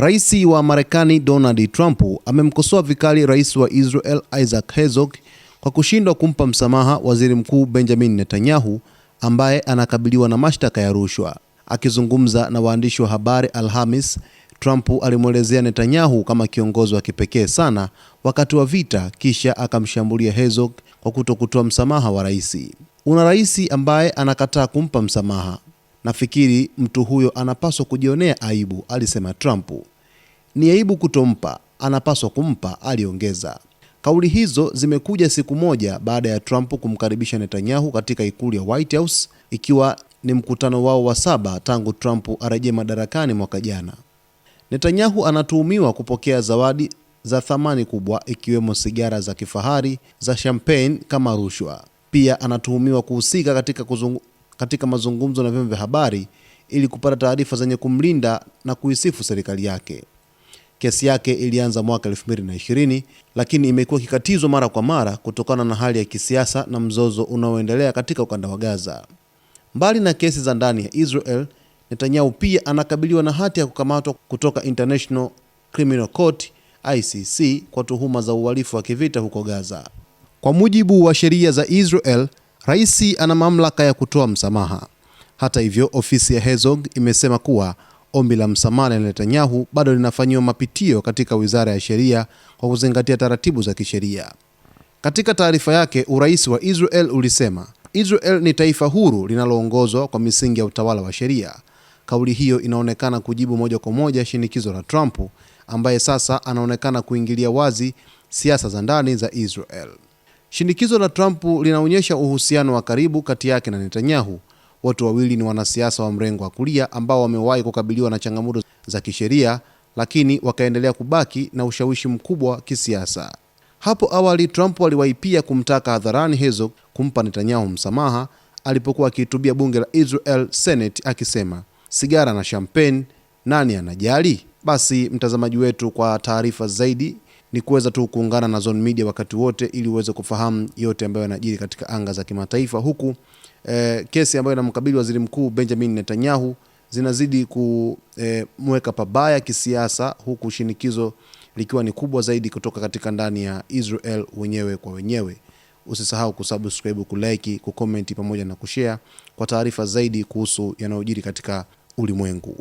Rais wa Marekani Donald Trump amemkosoa vikali rais wa Israel Isaac Herzog kwa kushindwa kumpa msamaha waziri mkuu Benjamin Netanyahu ambaye anakabiliwa na mashtaka ya rushwa. Akizungumza na waandishi wa habari Alhamis, Trump alimwelezea Netanyahu kama kiongozi wa kipekee sana wakati wa vita, kisha akamshambulia Herzog kwa kutokutoa msamaha wa rais. Una rais ambaye anakataa kumpa msamaha. Nafikiri mtu huyo anapaswa kujionea aibu, alisema Trump. Ni aibu kutompa, anapaswa kumpa, aliongeza. Kauli hizo zimekuja siku moja baada ya Trump kumkaribisha Netanyahu katika ikulu ya White House, ikiwa ni mkutano wao wa 7 tangu Trump arejee madarakani mwaka jana. Netanyahu anatuhumiwa kupokea zawadi za thamani kubwa, ikiwemo sigara za kifahari za champagne kama rushwa. Pia anatuhumiwa kuhusika katika mazungumzo na vyombo vya habari ili kupata taarifa zenye kumlinda na kuisifu serikali yake. Kesi yake ilianza mwaka 2020, lakini imekuwa ikikatizwa mara kwa mara kutokana na hali ya kisiasa na mzozo unaoendelea katika ukanda wa Gaza. Mbali na kesi za ndani ya Israel, Netanyahu pia anakabiliwa na hati ya kukamatwa kutoka International Criminal Court ICC kwa tuhuma za uhalifu wa kivita huko Gaza. Kwa mujibu wa sheria za Israel, rais ana mamlaka ya kutoa msamaha. Hata hivyo, ofisi ya Herzog imesema kuwa ombi la msamaha la Netanyahu bado linafanyiwa mapitio katika Wizara ya Sheria kwa kuzingatia taratibu za kisheria. Katika taarifa yake, urais wa Israel ulisema, Israel ni taifa huru linaloongozwa kwa misingi ya utawala wa sheria. Kauli hiyo inaonekana kujibu moja kwa moja shinikizo la Trump, ambaye sasa anaonekana kuingilia wazi siasa za ndani za Israel. Shinikizo la Trump linaonyesha uhusiano wa karibu kati yake na Netanyahu. Wote wawili ni wanasiasa wa mrengo wa kulia ambao wamewahi kukabiliwa na changamoto za kisheria, lakini wakaendelea kubaki na ushawishi mkubwa kisiasa. Hapo awali Trump aliwahi pia kumtaka hadharani Herzog kumpa Netanyahu msamaha alipokuwa akihutubia bunge la Israel Senate, akisema, sigara na champagne, nani anajali? Basi mtazamaji wetu, kwa taarifa zaidi ni kuweza tu kuungana na Zone Media wakati wote ili uweze kufahamu yote ambayo yanajiri katika anga za kimataifa, huku kesi ambayo inamkabili waziri mkuu Benjamin Netanyahu zinazidi kumweka pabaya kisiasa, huku shinikizo likiwa ni kubwa zaidi kutoka katika ndani ya Israel wenyewe kwa wenyewe. Usisahau kusubscribe, kulike, kucomment pamoja na kushare kwa taarifa zaidi kuhusu yanayojiri katika ulimwengu.